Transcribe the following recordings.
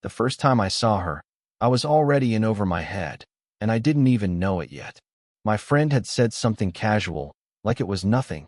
The first time I saw her, I was already in over my head, and I didn't even know it yet. My friend had said something casual, like it was nothing.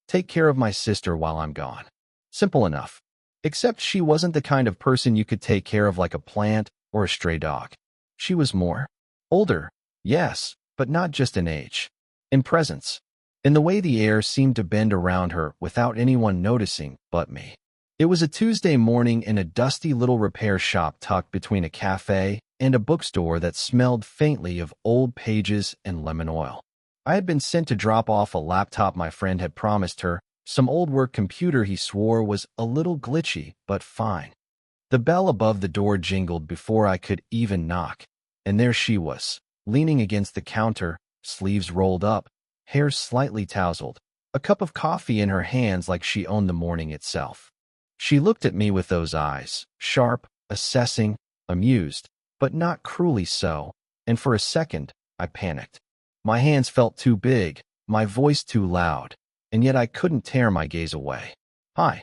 Take care of my sister while I'm gone. Simple enough. Except she wasn't the kind of person you could take care of like a plant or a stray dog. She was more older, yes, but not just in age. In presence. In the way the air seemed to bend around her without anyone noticing but me. It was a Tuesday morning in a dusty little repair shop tucked between a cafe and a bookstore that smelled faintly of old pages and lemon oil. I had been sent to drop off a laptop my friend had promised her, some old work computer he swore was a little glitchy, but fine. The bell above the door jingled before I could even knock, and there she was, leaning against the counter, sleeves rolled up, hair slightly tousled, a cup of coffee in her hands like she owned the morning itself. She looked at me with those eyes, sharp, assessing, amused, but not cruelly so, and for a second, I panicked. My hands felt too big, my voice too loud, and yet I couldn't tear my gaze away. "Hi,"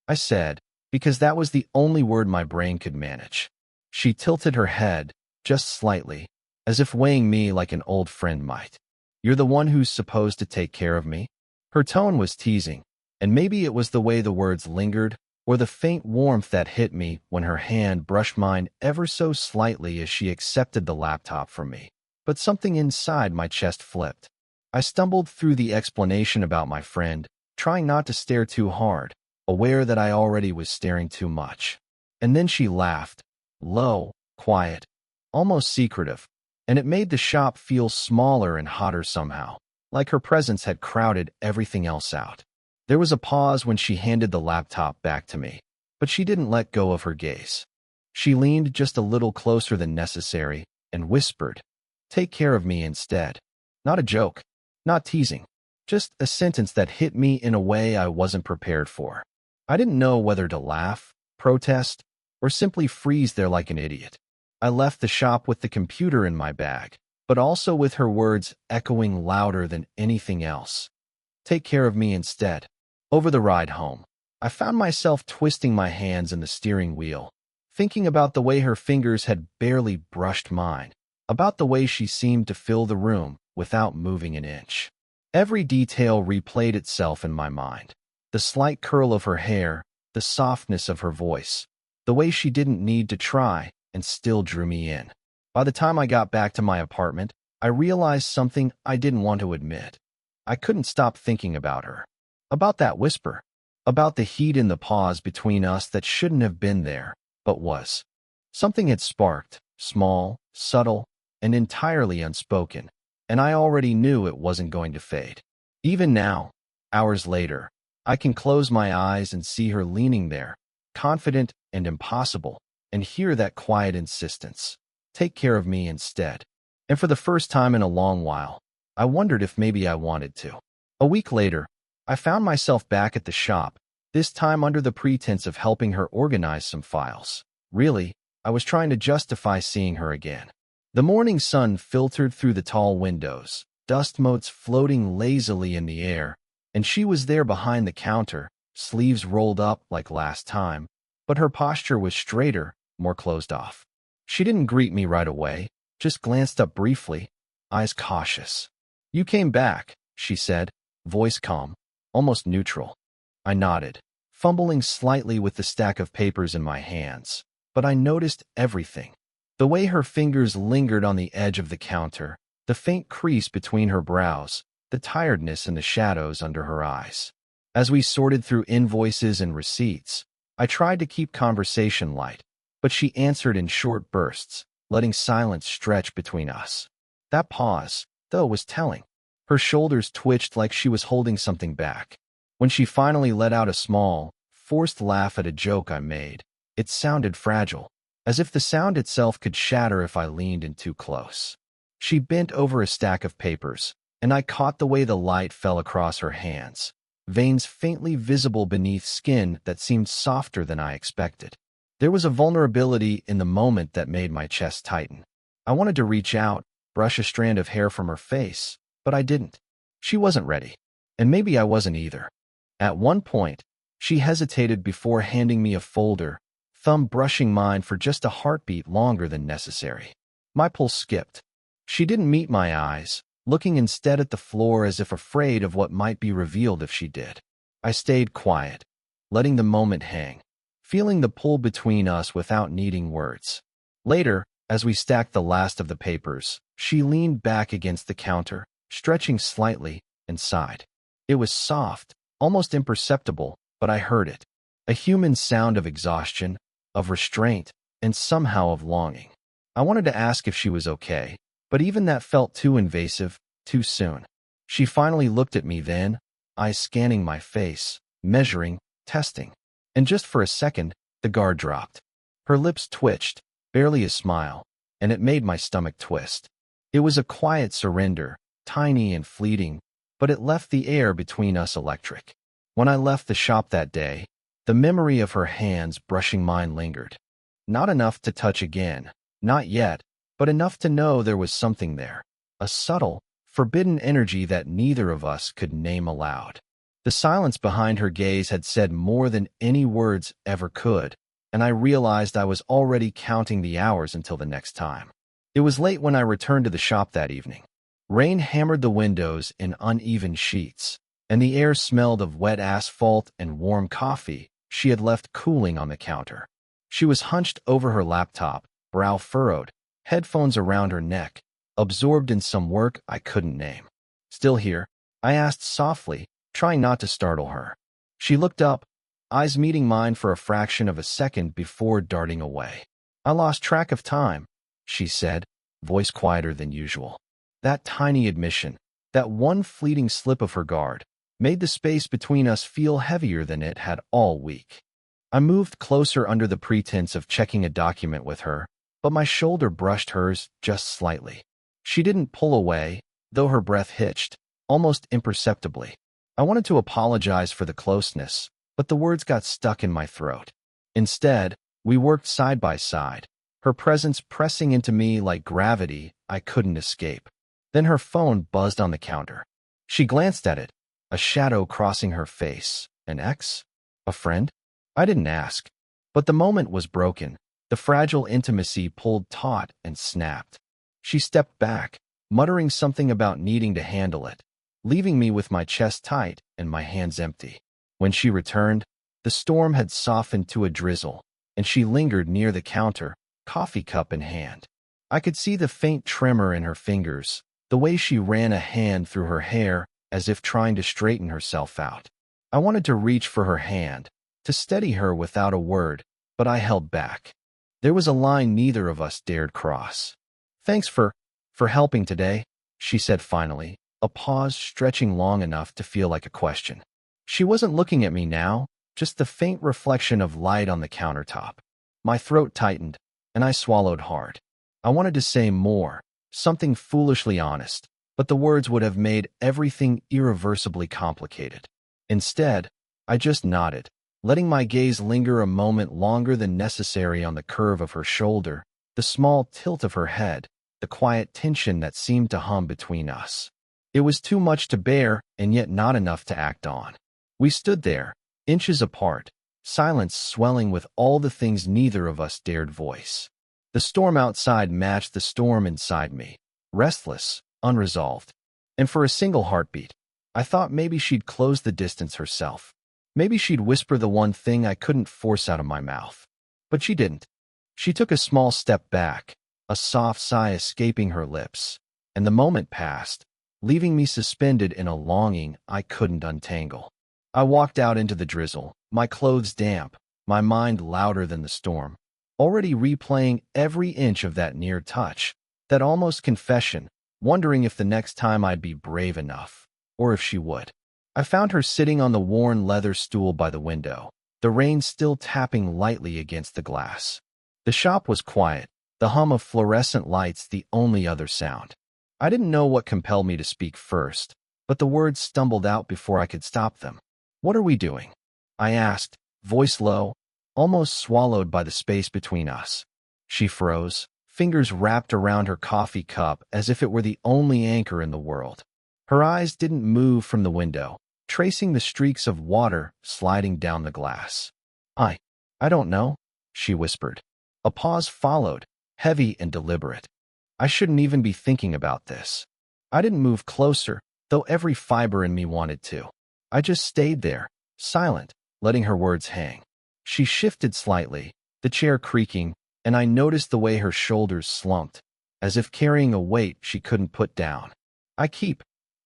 I said, because that was the only word my brain could manage. She tilted her head, just slightly, as if weighing me like an old friend might. "You're the one who's supposed to take care of me?" Her tone was teasing, and maybe it was the way the words lingered, or the faint warmth that hit me when her hand brushed mine ever so slightly as she accepted the laptop from me. But something inside my chest flipped. I stumbled through the explanation about my friend, trying not to stare too hard, aware that I already was staring too much. And then she laughed, low, quiet, almost secretive, and it made the shop feel smaller and hotter somehow, like her presence had crowded everything else out. There was a pause when she handed the laptop back to me, but she didn't let go of her gaze. She leaned just a little closer than necessary and whispered, "Take care of me instead." Not a joke, not teasing, just a sentence that hit me in a way I wasn't prepared for. I didn't know whether to laugh, protest, or simply freeze there like an idiot. I left the shop with the computer in my bag, but also with her words echoing louder than anything else. Take care of me instead. Over the ride home, I found myself twisting my hands in the steering wheel, thinking about the way her fingers had barely brushed mine, about the way she seemed to fill the room without moving an inch. Every detail replayed itself in my mind. The slight curl of her hair, the softness of her voice, the way she didn't need to try and still drew me in. By the time I got back to my apartment, I realized something I didn't want to admit. I couldn't stop thinking about her. About that whisper. About the heat in the pause between us that shouldn't have been there, but was. Something had sparked, small, subtle, and entirely unspoken, and I already knew it wasn't going to fade. Even now, hours later, I can close my eyes and see her leaning there, confident and impossible, and hear that quiet insistence. Take care of me instead. And for the first time in a long while, I wondered if maybe I wanted to. A week later, I found myself back at the shop, this time under the pretense of helping her organize some files. Really, I was trying to justify seeing her again. The morning sun filtered through the tall windows, dust motes floating lazily in the air, and she was there behind the counter, sleeves rolled up like last time, but her posture was straighter, more closed off. She didn't greet me right away, just glanced up briefly, eyes cautious. "You came back," she said, voice calm, almost neutral. I nodded, fumbling slightly with the stack of papers in my hands, but I noticed everything. The way her fingers lingered on the edge of the counter, the faint crease between her brows, the tiredness in the shadows under her eyes. As we sorted through invoices and receipts, I tried to keep conversation light, but she answered in short bursts, letting silence stretch between us. That pause, though, was telling. Her shoulders twitched like she was holding something back. When she finally let out a small, forced laugh at a joke I made, it sounded fragile, as if the sound itself could shatter if I leaned in too close. She bent over a stack of papers, and I caught the way the light fell across her hands, veins faintly visible beneath skin that seemed softer than I expected. There was a vulnerability in the moment that made my chest tighten. I wanted to reach out, brush a strand of hair from her face, but I didn't. She wasn't ready, and maybe I wasn't either. At one point, she hesitated before handing me a folder, thumb brushing mine for just a heartbeat longer than necessary. My pulse skipped. She didn't meet my eyes, looking instead at the floor as if afraid of what might be revealed if she did. I stayed quiet, letting the moment hang, feeling the pull between us without needing words. Later, as we stacked the last of the papers, she leaned back against the counter, stretching slightly, and sighed. It was soft, almost imperceptible, but I heard it. A human sound of exhaustion, of restraint, and somehow of longing. I wanted to ask if she was okay, but even that felt too invasive, too soon. She finally looked at me then, eyes scanning my face, measuring, testing. And just for a second, the guard dropped. Her lips twitched, barely a smile, and it made my stomach twist. It was a quiet surrender, tiny and fleeting, but it left the air between us electric. When I left the shop that day, the memory of her hands brushing mine lingered. Not enough to touch again, not yet, but enough to know there was something there. A subtle, forbidden energy that neither of us could name aloud. The silence behind her gaze had said more than any words ever could, and I realized I was already counting the hours until the next time. It was late when I returned to the shop that evening. Rain hammered the windows in uneven sheets, and the air smelled of wet asphalt and warm coffee she had left cooling on the counter. She was hunched over her laptop, brow furrowed, headphones around her neck, absorbed in some work I couldn't name. "Still here?" I asked softly, trying not to startle her. She looked up, eyes meeting mine for a fraction of a second before darting away. "I lost track of time," she said, voice quieter than usual. That tiny admission, that one fleeting slip of her guard, made the space between us feel heavier than it had all week. I moved closer under the pretense of checking a document with her, but my shoulder brushed hers just slightly. She didn't pull away, though her breath hitched, almost imperceptibly. I wanted to apologize for the closeness, but the words got stuck in my throat. Instead, we worked side by side, her presence pressing into me like gravity I couldn't escape. Then her phone buzzed on the counter. She glanced at it, a shadow crossing her face. An ex? A friend? I didn't ask. But the moment was broken. The fragile intimacy pulled taut and snapped. She stepped back, muttering something about needing to handle it, leaving me with my chest tight and my hands empty. When she returned, the storm had softened to a drizzle, and she lingered near the counter, coffee cup in hand. I could see the faint tremor in her fingers, the way she ran a hand through her hair as if trying to straighten herself out. I wanted to reach for her hand, to steady her without a word, but I held back. There was a line neither of us dared cross. "Thanks for helping today," she said finally, a pause stretching long enough to feel like a question. She wasn't looking at me now, just the faint reflection of light on the countertop. My throat tightened, and I swallowed hard. I wanted to say more, something foolishly honest, but the words would have made everything irreversibly complicated. Instead, I just nodded, letting my gaze linger a moment longer than necessary on the curve of her shoulder, the small tilt of her head, the quiet tension that seemed to hum between us. It was too much to bear, and yet not enough to act on. We stood there, inches apart, silence swelling with all the things neither of us dared voice. The storm outside matched the storm inside me, restless, unresolved. And for a single heartbeat, I thought maybe she'd close the distance herself. Maybe she'd whisper the one thing I couldn't force out of my mouth. But she didn't. She took a small step back, a soft sigh escaping her lips, and the moment passed, leaving me suspended in a longing I couldn't untangle. I walked out into the drizzle, my clothes damp, my mind louder than the storm, already replaying every inch of that near touch, that almost confession, wondering if the next time I'd be brave enough, or if she would. I found her sitting on the worn leather stool by the window, the rain still tapping lightly against the glass. The shop was quiet, the hum of fluorescent lights the only other sound. I didn't know what compelled me to speak first, but the words stumbled out before I could stop them. "What are we doing?" I asked, voice low, almost swallowed by the space between us. She froze, fingers wrapped around her coffee cup as if it were the only anchor in the world. Her eyes didn't move from the window, tracing the streaks of water sliding down the glass. I don't know," she whispered. A pause followed, heavy and deliberate. I shouldn't even be thinking about this. I didn't move closer, though every fiber in me wanted to. I just stayed there, silent, letting her words hang. She shifted slightly, the chair creaking, and I noticed the way her shoulders slumped, as if carrying a weight she couldn't put down. I keep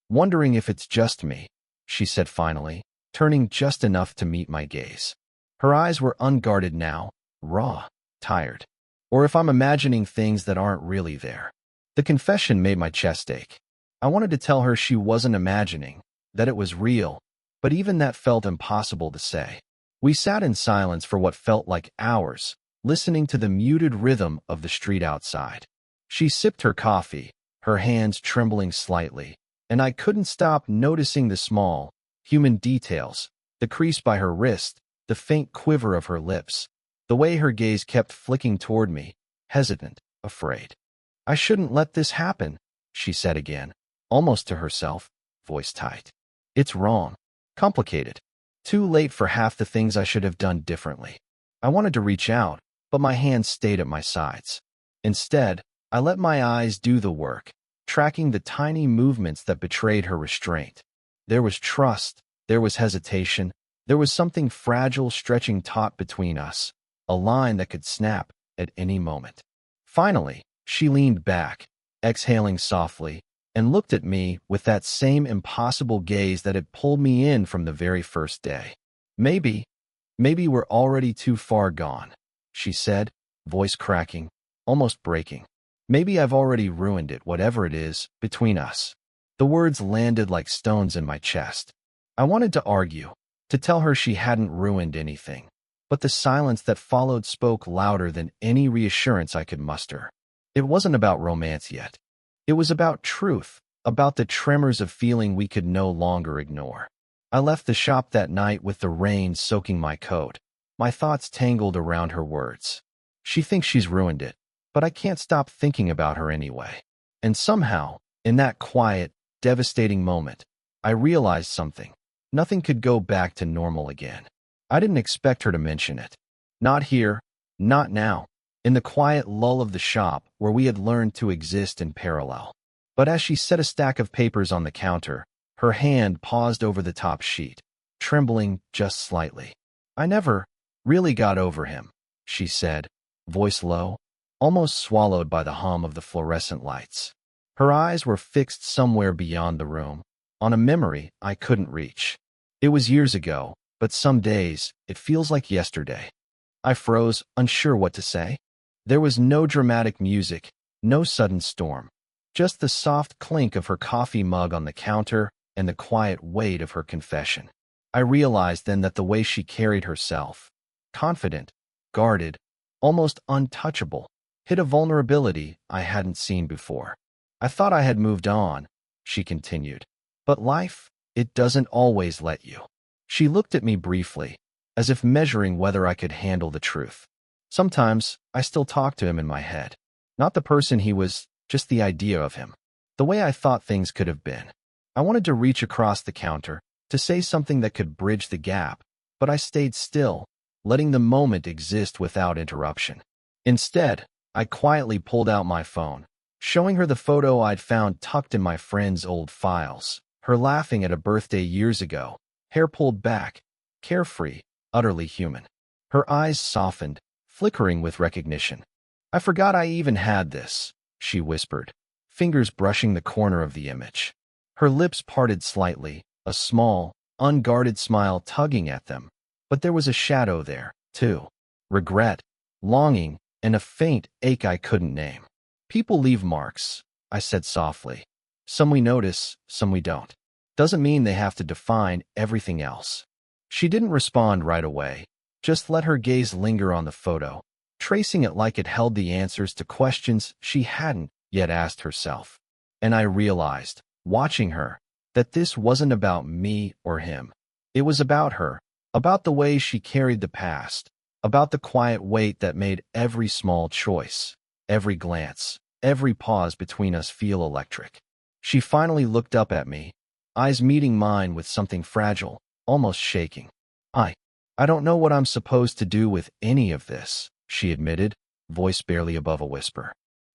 wondering if it's just me, she said finally, turning just enough to meet my gaze. Her eyes were unguarded now, raw, tired. Or if I'm imagining things that aren't really there. The confession made my chest ache. I wanted to tell her she wasn't imagining, that it was real, but even that felt impossible to say. We sat in silence for what felt like hours, listening to the muted rhythm of the street outside. She sipped her coffee, her hands trembling slightly, and I couldn't stop noticing the small, human details, the crease by her wrist, the faint quiver of her lips, the way her gaze kept flicking toward me, hesitant, afraid. I shouldn't let this happen, she said again, almost to herself, voice tight. It's wrong, complicated, too late for half the things I should have done differently. I wanted to reach out, but my hands stayed at my sides. Instead, I let my eyes do the work, tracking the tiny movements that betrayed her restraint. There was trust, there was hesitation, there was something fragile stretching taut between us, a line that could snap at any moment. Finally, she leaned back, exhaling softly, and looked at me with that same impossible gaze that had pulled me in from the very first day. Maybe we're already too far gone, she said, voice cracking, almost breaking. Maybe I've already ruined it, whatever it is, between us. The words landed like stones in my chest. I wanted to argue, to tell her she hadn't ruined anything, but the silence that followed spoke louder than any reassurance I could muster. It wasn't about romance yet. It was about truth, about the tremors of feeling we could no longer ignore. I left the shop that night with the rain soaking my coat, my thoughts tangled around her words. She thinks she's ruined it, but I can't stop thinking about her anyway. And somehow, in that quiet, devastating moment, I realized something. Nothing could go back to normal again. I didn't expect her to mention it. Not here, not now, in the quiet lull of the shop where we had learned to exist in parallel. But as she set a stack of papers on the counter, her hand paused over the top sheet, trembling just slightly. I never really got over him, she said, voice low, almost swallowed by the hum of the fluorescent lights. Her eyes were fixed somewhere beyond the room, on a memory I couldn't reach. It was years ago, but some days it feels like yesterday. I froze, unsure what to say. There was no dramatic music, no sudden storm, just the soft clink of her coffee mug on the counter and the quiet weight of her confession. I realized then that the way she carried herself, confident, guarded, almost untouchable, hid a vulnerability I hadn't seen before. I thought I had moved on, she continued. But life, it doesn't always let you. She looked at me briefly, as if measuring whether I could handle the truth. Sometimes, I still talk to him in my head. Not the person he was, just the idea of him. The way I thought things could have been. I wanted to reach across the counter, to say something that could bridge the gap, but I stayed still, letting the moment exist without interruption. Instead, I quietly pulled out my phone, showing her the photo I'd found tucked in my friend's old files, her laughing at a birthday years ago, hair pulled back, carefree, utterly human. Her eyes softened, flickering with recognition. I forgot I even had this, she whispered, fingers brushing the corner of the image. Her lips parted slightly, a small, unguarded smile tugging at them, but there was a shadow there, too. Regret, longing, and a faint ache I couldn't name. People leave marks, I said softly. Some we notice, some we don't. Doesn't mean they have to define everything else. She didn't respond right away, just let her gaze linger on the photo, tracing it like it held the answers to questions she hadn't yet asked herself. And I realized, watching her, that this wasn't about me or him. It was about her, about the way she carried the past, about the quiet weight that made every small choice, every glance, every pause between us feel electric. She finally looked up at me, eyes meeting mine with something fragile, almost shaking. I don't know what I'm supposed to do with any of this, she admitted, voice barely above a whisper.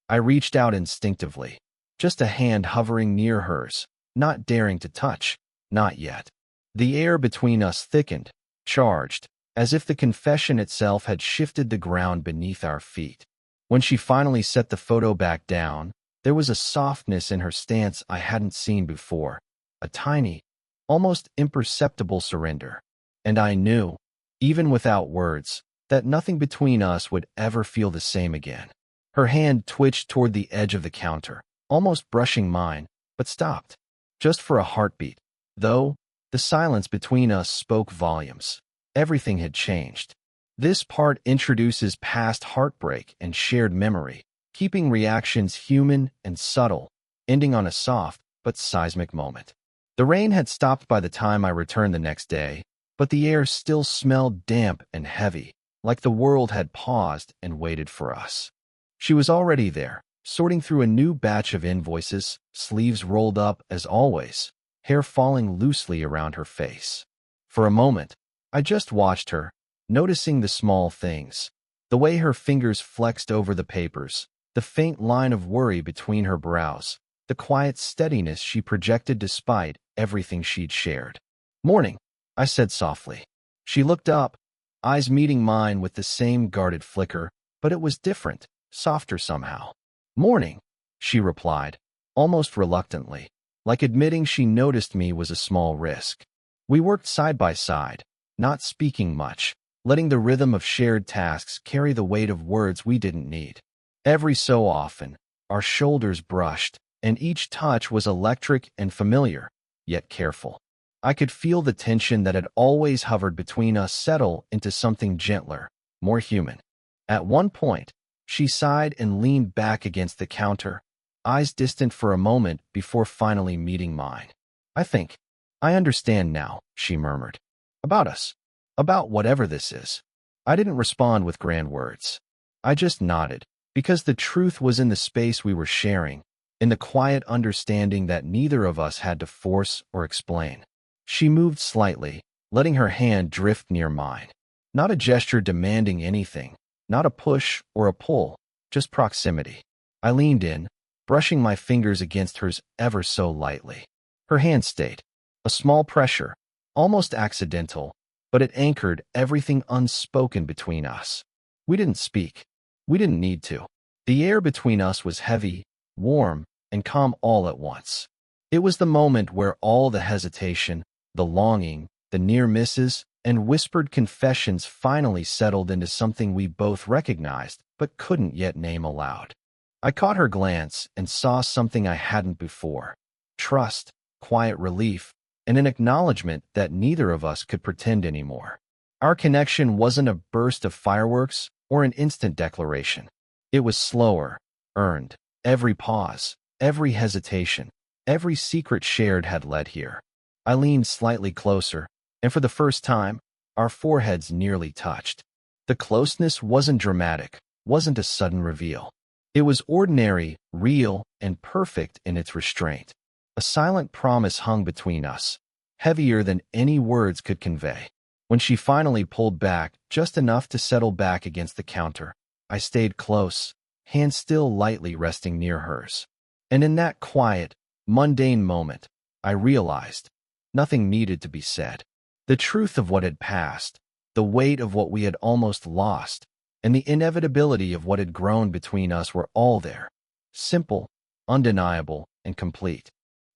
I reached out instinctively, just a hand hovering near hers, not daring to touch, not yet. The air between us thickened, charged, as if the confession itself had shifted the ground beneath our feet. When she finally set the photo back down, there was a softness in her stance I hadn't seen before, a tiny, almost imperceptible surrender. And I knew, even without words, that nothing between us would ever feel the same again. Her hand twitched toward the edge of the counter, almost brushing mine, but stopped, just for a heartbeat. Though, the silence between us spoke volumes. Everything had changed. This part introduces past heartbreak and shared memory, keeping reactions human and subtle, ending on a soft but seismic moment. The rain had stopped by the time I returned the next day, but the air still smelled damp and heavy, like the world had paused and waited for us. She was already there, sorting through a new batch of invoices, sleeves rolled up as always, hair falling loosely around her face. For a moment, I just watched her, noticing the small things, the way her fingers flexed over the papers, the faint line of worry between her brows, the quiet steadiness she projected despite everything she'd shared. "Morning," I said softly. She looked up, eyes meeting mine with the same guarded flicker, but it was different, softer somehow. "Morning," she replied, almost reluctantly, like admitting she noticed me was a small risk. We worked side by side, not speaking much, letting the rhythm of shared tasks carry the weight of words we didn't need. Every so often, our shoulders brushed, and each touch was electric and familiar, yet careful. I could feel the tension that had always hovered between us settle into something gentler, more human. At one point, she sighed and leaned back against the counter, eyes distant for a moment before finally meeting mine. I understand now," she murmured. "About us. About whatever this is." I didn't respond with grand words. I just nodded, because the truth was in the space we were sharing, in the quiet understanding that neither of us had to force or explain. She moved slightly, letting her hand drift near mine. Not a gesture demanding anything, not a push or a pull, just proximity. I leaned in, brushing my fingers against hers ever so lightly. Her hand stayed. A small pressure, almost accidental, but it anchored everything unspoken between us. We didn't speak. We didn't need to. The air between us was heavy, warm, and calm all at once. It was the moment where all the hesitation, the longing, the near misses, and whispered confessions finally settled into something we both recognized but couldn't yet name aloud. I caught her glance and saw something I hadn't before. Trust, quiet relief, and an acknowledgement that neither of us could pretend anymore. Our connection wasn't a burst of fireworks or an instant declaration. It was slower, earned. Every pause, every hesitation, every secret shared had led here. I leaned slightly closer, and for the first time, our foreheads nearly touched. The closeness wasn't dramatic, wasn't a sudden reveal. It was ordinary, real, and perfect in its restraint. A silent promise hung between us, heavier than any words could convey. When she finally pulled back just enough to settle back against the counter, I stayed close, hand still lightly resting near hers. And in that quiet, mundane moment, I realized nothing needed to be said. The truth of what had passed, the weight of what we had almost lost, and the inevitability of what had grown between us were all there, simple, undeniable, and complete.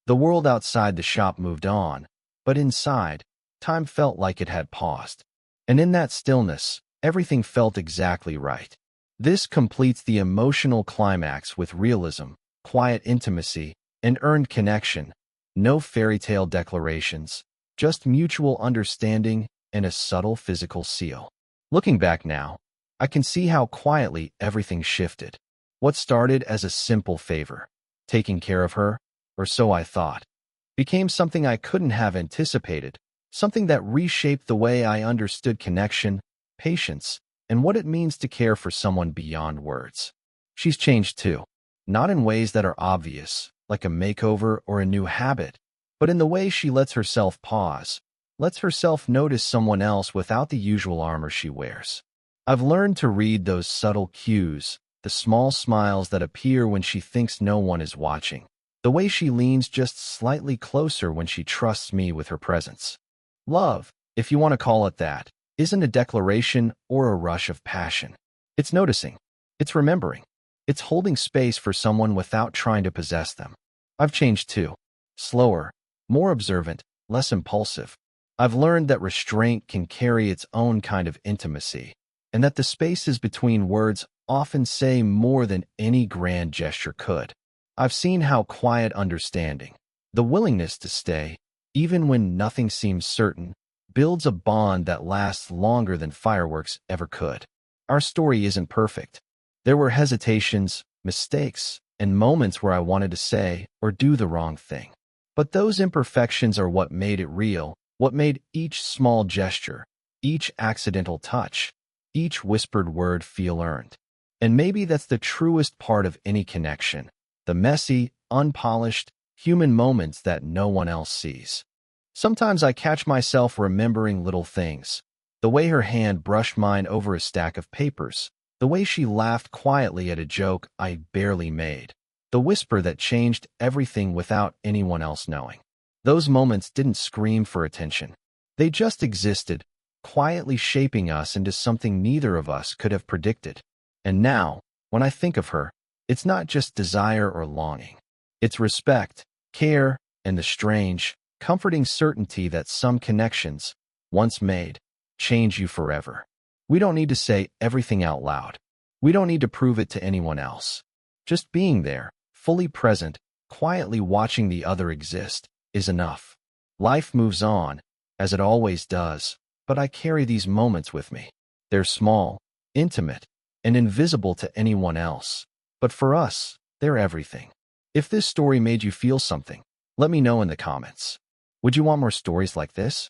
The world outside the shop moved on, but inside, time felt like it had paused. And in that stillness, everything felt exactly right. This completes the emotional climax with realism, quiet intimacy, and earned connection. No fairy tale declarations, just mutual understanding and a subtle physical seal. Looking back now, I can see how quietly everything shifted. What started as a simple favor, taking care of her, or so I thought, became something I couldn't have anticipated, something that reshaped the way I understood connection, patience, and what it means to care for someone beyond words. She's changed too, not in ways that are obvious, like a makeover or a new habit, but in the way she lets herself pause, lets herself notice someone else without the usual armor she wears. I've learned to read those subtle cues, the small smiles that appear when she thinks no one is watching, the way she leans just slightly closer when she trusts me with her presence. Love, if you want to call it that, isn't a declaration or a rush of passion. It's noticing. It's remembering. It's holding space for someone without trying to possess them. I've changed too. Slower, more observant, less impulsive. I've learned that restraint can carry its own kind of intimacy, and that the spaces between words often say more than any grand gesture could. I've seen how quiet understanding, the willingness to stay, even when nothing seems certain, builds a bond that lasts longer than fireworks ever could. Our story isn't perfect. There were hesitations, mistakes, and moments where I wanted to say or do the wrong thing. But those imperfections are what made it real, what made each small gesture, each accidental touch, each whispered word feel earned. And maybe that's the truest part of any connection, the messy, unpolished, human moments that no one else sees. Sometimes I catch myself remembering little things, the way her hand brushed mine over a stack of papers, the way she laughed quietly at a joke I barely made, the whisper that changed everything without anyone else knowing. Those moments didn't scream for attention. They just existed, quietly shaping us into something neither of us could have predicted. And now, when I think of her, it's not just desire or longing. It's respect, care, and the strange, comforting certainty that some connections, once made, change you forever. We don't need to say everything out loud. We don't need to prove it to anyone else. Just being there, fully present, quietly watching the other exist, is enough. Life moves on, as it always does, but I carry these moments with me. They're small, intimate, and invisible to anyone else. But for us, they're everything. If this story made you feel something, let me know in the comments. Would you want more stories like this?